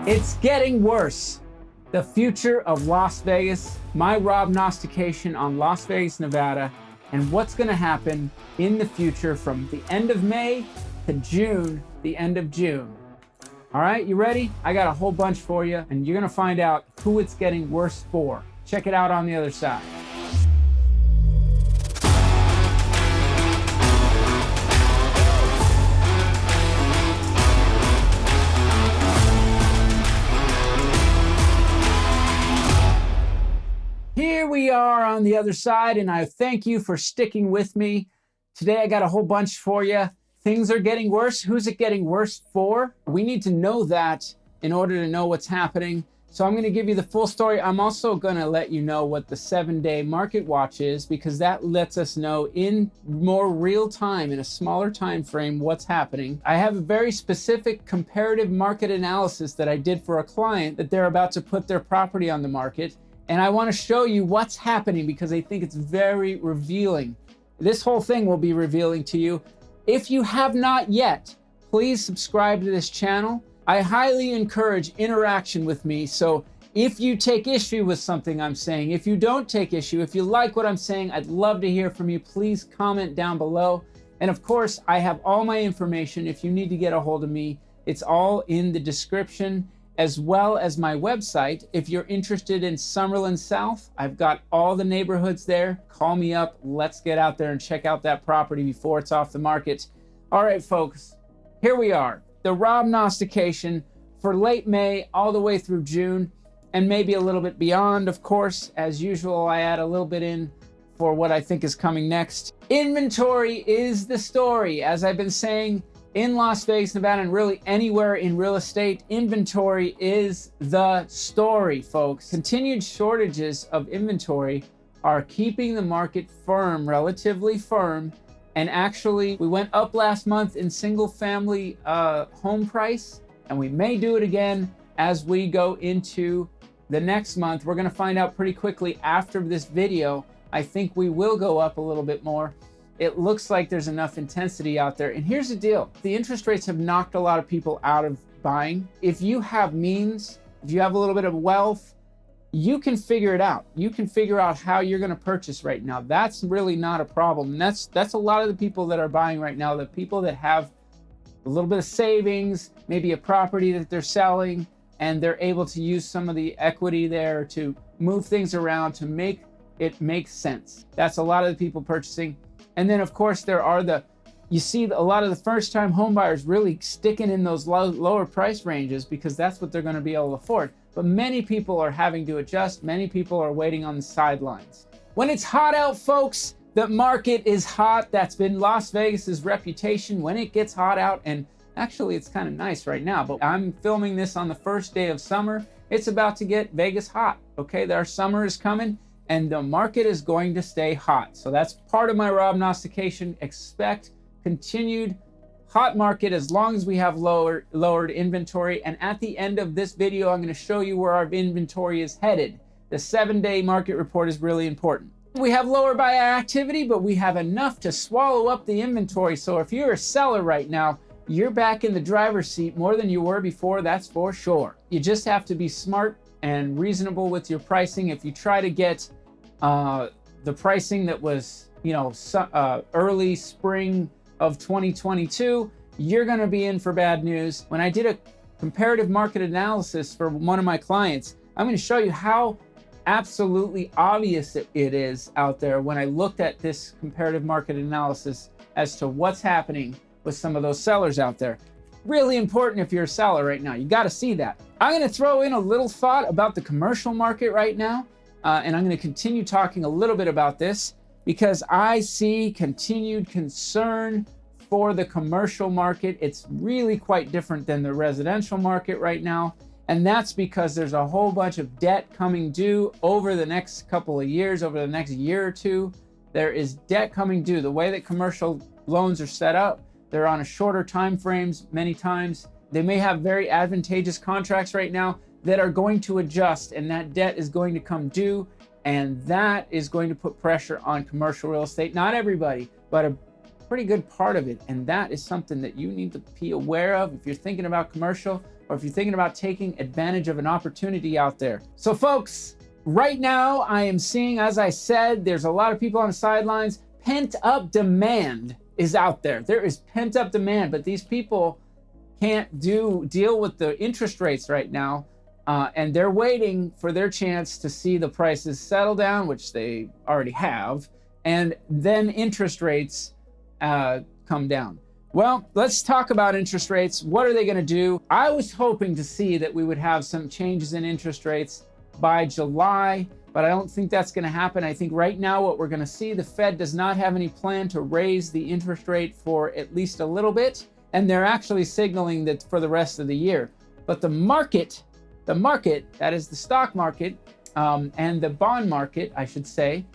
It's getting worse. The future of Las Vegas, my Robnostication on Las Vegas, Nevada, and what's going to happen in the future from the end of May to June, the end of June. All right, you ready? I got a whole bunch for you, and you're going to find out who it's getting worse for. Check it out on the other side. Here we are on the other side, and I thank you for sticking with me. Today I got a whole bunch for you. Things are getting worse. Who's it getting worse for? We need to know that in order to know what's happening. So I'm going to give you the full story. I'm also going to let you know what the 7-day market watch is, because that lets us know in more real time, in a smaller time frame, what's happening. I have a very specific comparative market analysis that I did for a client that they're about to put their property on the market. And I want to show you what's happening because I think it's very revealing. This whole thing will be revealing to you. If you have not yet, please subscribe to this channel. I highly encourage interaction with me. So if you take issue with something I'm saying, if you don't take issue, if you like what I'm saying, I'd love to hear from you. Please comment down below. And of course, I have all my information. If you need to get a hold of me, it's all in the description, as well as my website. If you're interested in Summerlin South, I've got all the neighborhoods there. Call me up. Let's get out there and check out that property before it's off the market. All right, folks, here we are. The Robnostication for late May all the way through June, and maybe a little bit beyond, of course. As usual, I add a little bit in for what I think is coming next. Inventory is the story. As I've been saying, in Las Vegas, Nevada, and really anywhere in real estate, inventory is the story, folks. Continued shortages of inventory are keeping the market firm, relatively firm. And actually, we went up last month in single family home price, and we may do it again as we go into the next month. We're gonna find out pretty quickly after this video. I think we will go up a little bit more. It looks like there's enough intensity out there. And here's the deal. The interest rates have knocked a lot of people out of buying. If you have means, if you have a little bit of wealth, you can figure it out. You can figure out how you're gonna purchase right now. That's really not a problem. And that's a lot of the people that are buying right now, the people that have a little bit of savings, maybe a property that they're selling, and they're able to use some of the equity there to move things around to make it make sense. That's a lot of the people purchasing. And then of course there are you see a lot of the first time home buyers really sticking in those lower price ranges because that's what they're gonna be able to afford. But many people are having to adjust. Many people are waiting on the sidelines. When it's hot out, folks, the market is hot. That's been Las Vegas's reputation when it gets hot out. And actually it's kind of nice right now, but I'm filming this on the first day of summer. It's about to get Vegas hot, okay? Our summer is coming and the market is going to stay hot. So that's part of my Robnostication. Expect continued hot market as long as we have lowered inventory. And at the end of this video, I'm going to show you where our inventory is headed. The 7-day market report is really important. We have lower buy activity, but we have enough to swallow up the inventory. So if you're a seller right now, you're back in the driver's seat more than you were before, that's for sure. You just have to be smart and reasonable with your pricing. If you try to get the pricing that was, early spring of 2022, you're gonna be in for bad news. When I did a comparative market analysis for one of my clients, I'm gonna show you how absolutely obvious it is out there when I looked at this comparative market analysis as to what's happening with some of those sellers out there. Really important if you're a seller right now. You gotta see that. I'm gonna throw in a little thought about the commercial market right now, and I'm gonna continue talking a little bit about this because I see continued concern for the commercial market. It's really quite different than the residential market right now. And that's because there's a whole bunch of debt coming due over the next couple of years, over the next year or two. There is debt coming due. The way that commercial loans are set up, they're on a shorter time frames many times. They may have very advantageous contracts right now that are going to adjust, and that debt is going to come due. And that is going to put pressure on commercial real estate. Not everybody, but pretty good part of it. And that is something that you need to be aware of if you're thinking about commercial or if you're thinking about taking advantage of an opportunity out there. So folks, right now I am seeing, as I said, there's a lot of people on the sidelines. Pent up demand is out there. There is pent up demand, but these people can't deal with the interest rates right now. And they're waiting for their chance to see the prices settle down, which they already have, and then interest rates come down. Well, let's talk about interest rates. What are they going to do? I was hoping to see that we would have some changes in interest rates by July, but I don't think that's going to happen. I think right now what we're going to see, the Fed does not have any plan to raise the interest rate for at least a little bit, and they're actually signaling that for the rest of the year. But the market, that is the stock market, and the bond market, I should say,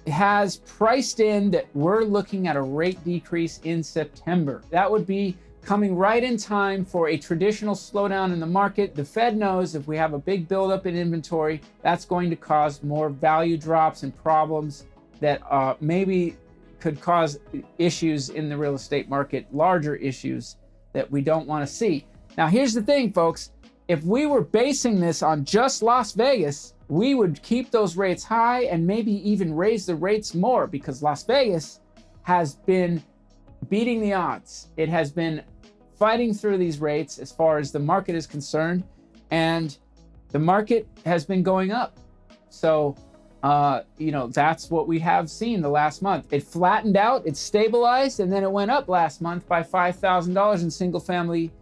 has priced in that we're looking at a rate decrease in September. That would be coming right in time for a traditional slowdown in the market. The Fed knows if we have a big buildup in inventory, that's going to cause more value drops and problems that maybe could cause issues in the real estate market, larger issues that we don't want to see. Now, here's the thing, folks. If we were basing this on just Las Vegas, we would keep those rates high and maybe even raise the rates more, because Las Vegas has been beating the odds. It has been fighting through these rates as far as the market is concerned, and the market has been going up. So, that's what we have seen the last month. It flattened out, it stabilized, and then it went up last month by $5,000 in single family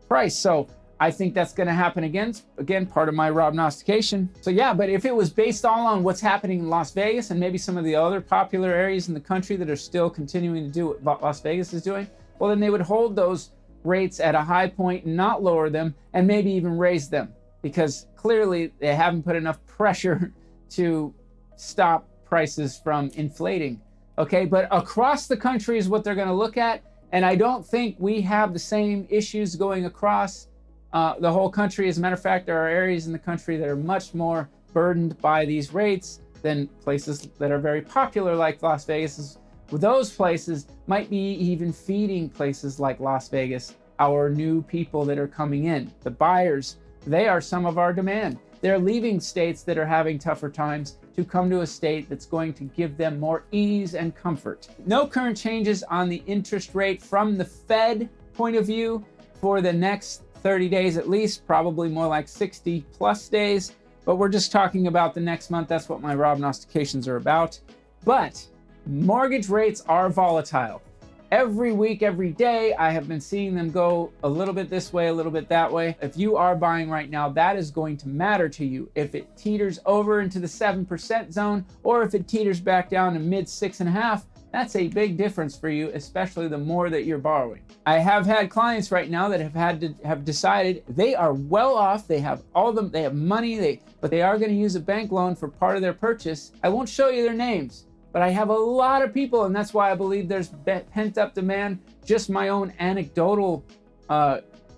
price. So I think that's going to happen again, part of my Robnostication. So yeah, but if it was based all on what's happening in Las Vegas and maybe some of the other popular areas in the country that are still continuing to do what Las Vegas is doing, well, then they would hold those rates at a high point and not lower them, and maybe even raise them, because clearly they haven't put enough pressure to stop prices from inflating. Okay, but across the country is what they're going to look at, and I don't think we have the same issues going across the whole country. As a matter of fact, there are areas in the country that are much more burdened by these rates than places that are very popular like Las Vegas. Those places might be even feeding places like Las Vegas our new people that are coming in. The buyers, they are some of our demand. They're leaving states that are having tougher times to come to a state that's going to give them more ease and comfort. No current changes on the interest rate from the Fed point of view for the next 30 days at least, probably more like 60 plus days, but we're just talking about the next month. That's what my Robnostications are about. But mortgage rates are volatile. Every week, every day, I have been seeing them go a little bit this way, a little bit that way. If you are buying right now, that is going to matter to you. If it teeters over into the 7% zone, or if it teeters back down to mid 6.5%, that's a big difference for you, especially the more that you're borrowing. I have had clients right now that have decided they are well off. They have they have money, but they are going to use a bank loan for part of their purchase. I won't show you their names, but I have a lot of people, and that's why I believe there's pent up demand. Just my own anecdotal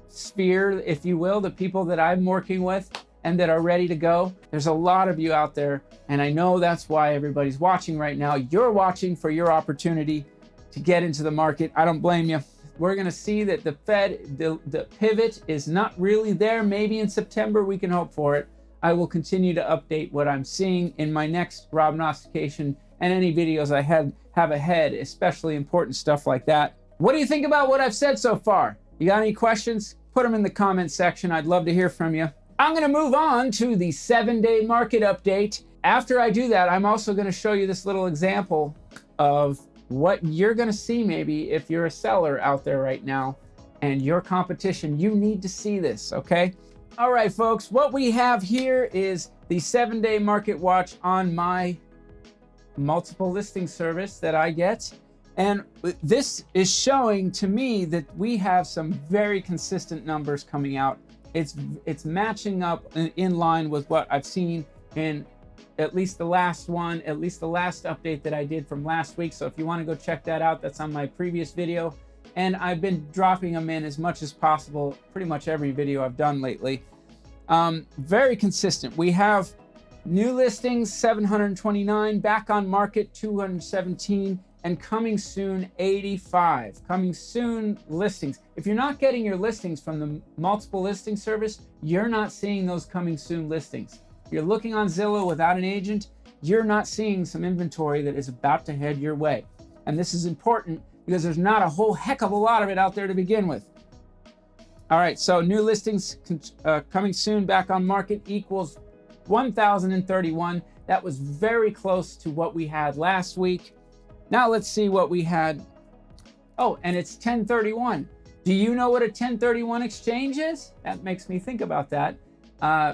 sphere, if you will, the people that I'm working with and that are ready to go. There's a lot of you out there, and I know that's why everybody's watching right now. You're watching for your opportunity to get into the market. I don't blame you. We're going to see that the Fed, the pivot is not really there. Maybe in September we can hope for it. I will continue to update what I'm seeing in my next Robnostication and any videos I have ahead, especially important stuff like that. What do you think about what I've said so far? You got any questions? Put them in the comment section. I'd love to hear from you. I'm going to move on to the 7-day market update. After I do that, I'm also going to show you this little example of what you're going to see maybe if you're a seller out there right now and your competition. You need to see this, okay? All right, folks, what we have here is the 7-day market watch on my multiple listing service that I get. And this is showing to me that we have some very consistent numbers coming out. It's matching up in line with what I've seen in at least the last update that I did from last week. So if you want to go check that out, that's on my previous video. And I've been dropping them in as much as possible, pretty much every video I've done lately. Very consistent. We have new listings, 729, back on market, 217, and coming soon 85. Coming soon listings. If you're not getting your listings from the multiple listing service, you're not seeing those coming soon listings. If you're looking on Zillow without an agent, you're not seeing some inventory that is about to head your way. And this is important because there's not a whole heck of a lot of it out there to begin with. All right, so new listings coming soon back on market equals 1,031. That was very close to what we had last week. Now let's see what we had. Oh, and it's 1031. Do you know what a 1031 exchange is? That makes me think about that.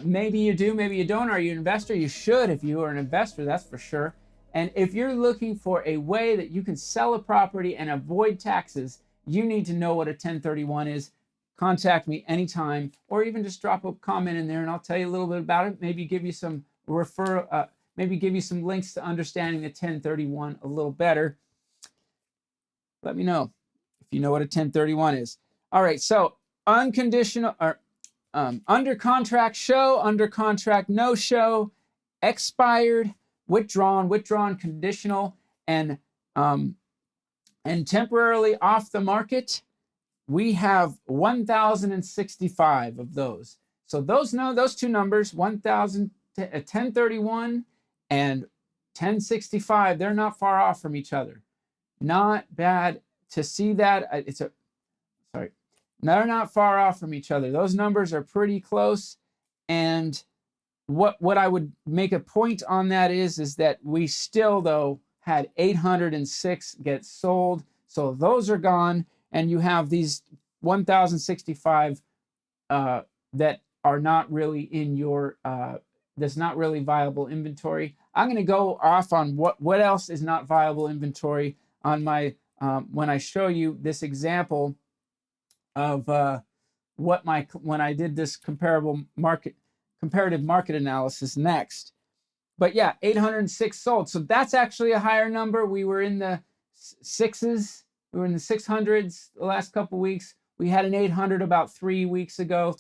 Maybe you do, maybe you don't. Are you an investor? You should if you are an investor, that's for sure. And if you're looking for a way that you can sell a property and avoid taxes, you need to know what a 1031 is. Contact me anytime, or even just drop a comment in there and I'll tell you a little bit about it. Maybe give you some maybe give you some links to understanding the 1031 a little better. Let me know if you know what a 1031 is. All right, so unconditional or under contract show, under contract no show, expired, withdrawn, conditional, and temporarily off the market. We have 1,065 of those. So those two numbers, 1031 and 1065, they're not far off from each other. Not bad to see that. They're not far off from each other. Those numbers are pretty close. And what I would make a point on that is that we still, though, had 806 get sold. So those are gone. And you have these 1,065 that are not really in your, that's not really viable inventory. I'm going to go off on what else is not viable inventory on my, when I show you this example of when I did this comparative market analysis next. But yeah, 806 sold. So that's actually a higher number. We were in the sixes. We were in the 600s the last couple weeks. We had an 800 about 4 weeks ago.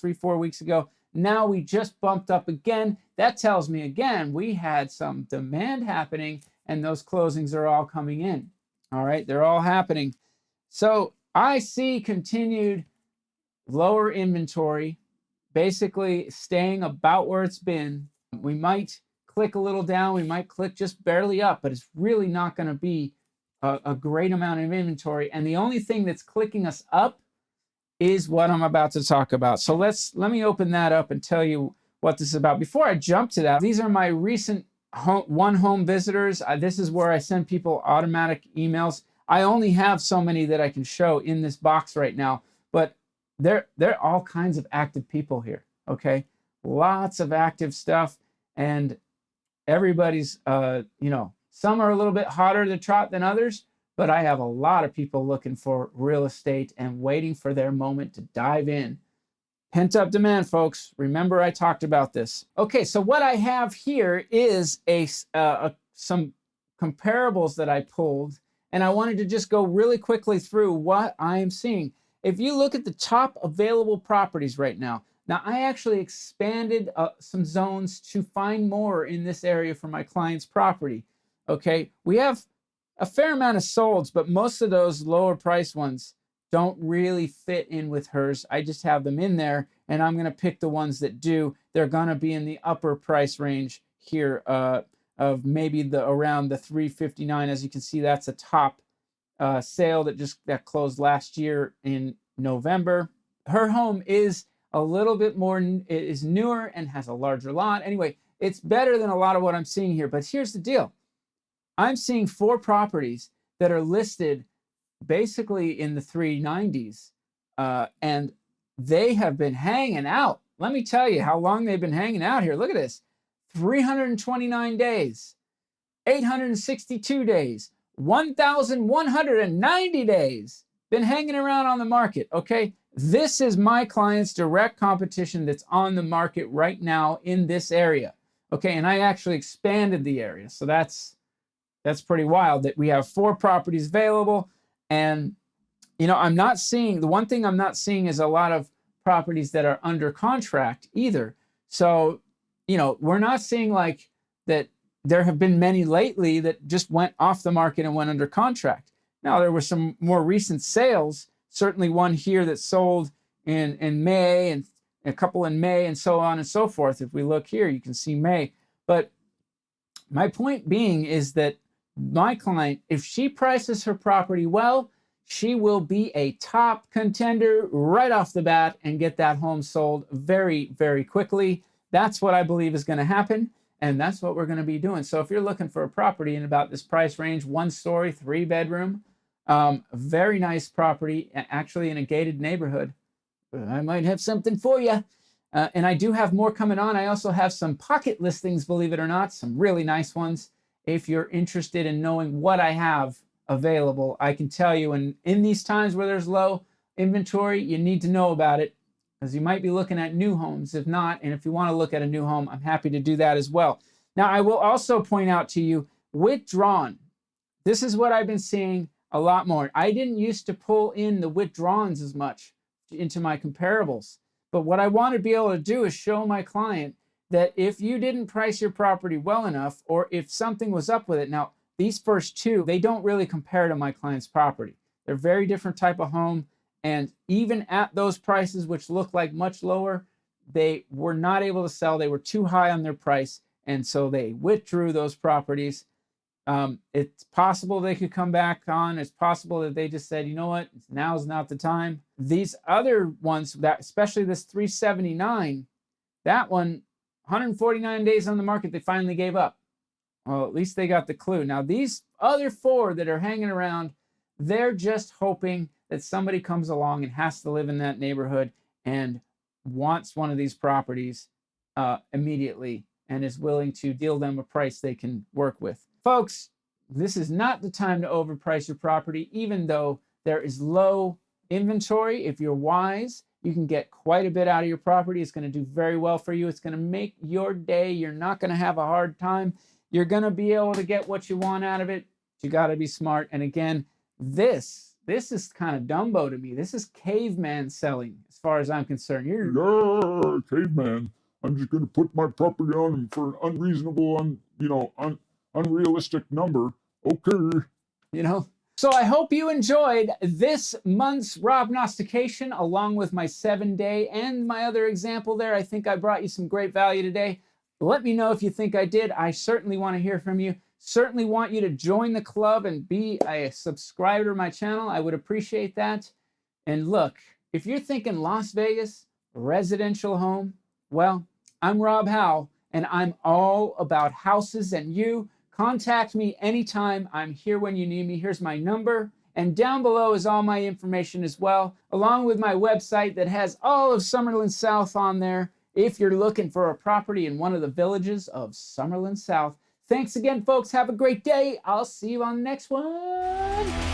Now we just bumped up again. That tells me again, we had some demand happening and those closings are all coming in. All right, they're all happening. So I see continued lower inventory, basically staying about where it's been. We might click a little down. We might click just barely up, but it's really not going to be a great amount of inventory. And the only thing that's clicking us up is what I'm about to talk about. So let me open that up and tell you what this is about. Before I jump to that, these are my recent one home visitors. This is where I send people automatic emails. I only have so many that I can show in this box right now, but they're all kinds of active people here. Okay, lots of active stuff, and everybody's some are a little bit hotter to trot than others, but I have a lot of people looking for real estate and waiting for their moment to dive in. Pent-up demand, folks. Remember, I talked about this. Okay, so what I have here is some comparables that I pulled, and I wanted to just go really quickly through what I am seeing. If you look at the top available properties right now, I actually expanded some zones to find more in this area for my client's property. Okay, we have a fair amount of solds, but most of those lower price ones don't really fit in with hers. I just have them in there, and I'm going to pick the ones that do. They're going to be in the upper price range here of maybe around the 359. As you can see, that's a top sale that closed last year in November. Her home is a little bit more, is newer and has a larger lot. Anyway, it's better than a lot of what I'm seeing here. But here's the deal. I'm seeing 4 properties that are listed basically in the 390s, and they have been hanging out. Let me tell you how long they've been hanging out here. Look at this. 329 days, 862 days, 1,190 days. Been hanging around on the market, okay? This is my client's direct competition that's on the market right now in this area, okay? And I actually expanded the area, so that's pretty wild that we have 4 properties available. And, I'm not seeing, the one thing I'm not seeing is a lot of properties that are under contract either. So, we're not seeing like that there have been many lately that just went off the market and went under contract. Now, there were some more recent sales, certainly one here that sold in May and a couple in May and so on and so forth. If we look here, you can see May. But my point being is that my client, if she prices her property well, she will be a top contender right off the bat and get that home sold very, very quickly. That's what I believe is going to happen, and that's what we're going to be doing. So if you're looking for a property in about this price range, 1-story, 3-bedroom, very nice property, actually in a gated neighborhood, I might have something for you. And I do have more coming on. I also have some pocket listings, believe it or not, some really nice ones. If you're interested in knowing what I have available, I can tell you. And in these times where there's low inventory, you need to know about it, because you might be looking at new homes. If not, and if you want to look at a new home, I'm happy to do that as well. Now, I will also point out to you, withdrawn. This is what I've been seeing a lot more. I didn't used to pull in the withdrawns as much into my comparables. But what I want to be able to do is show my client that if you didn't price your property well enough, or if something was up with it. Now, these first two, they don't really compare to my client's property. They're very different type of home. And even at those prices, which look like much lower, they were not able to sell. They were too high on their price. And so they withdrew those properties. It's possible they could come back on. It's possible that they just said, you know what, now is not the time. These other ones, that especially this 379, that one, 149 days on the market, they finally gave up. Well, at least they got the clue. Now, these other 4 that are hanging around, they're just hoping that somebody comes along and has to live in that neighborhood and wants one of these properties immediately and is willing to deal them a price they can work with. Folks, this is not the time to overprice your property, even though there is low inventory. If you're wise, you can get quite a bit out of your property. It's going to do very well for you. It's going to make your day. You're not going to have a hard time. You're going to be able to get what you want out of it. You got to be smart. And again, this is kind of Dumbo to me. This is caveman selling, as far as I'm concerned. Yeah, caveman. I'm just going to put my property on for an unreasonable, unrealistic number. Okay. So I hope you enjoyed this month's Robnostication, along with my 7-day and my other example there. I think I brought you some great value today. Let me know if you think I did. I certainly want to hear from you. Certainly want you to join the club and be a subscriber to my channel. I would appreciate that. And look, if you're thinking Las Vegas, residential home, well, I'm Rob Howell, and I'm all about houses and you. Contact me anytime. I'm here when you need me. Here's my number. And down below is all my information as well, along with my website that has all of Summerlin South on there if you're looking for a property in one of the villages of Summerlin South. Thanks again, folks. Have a great day. I'll see you on the next one.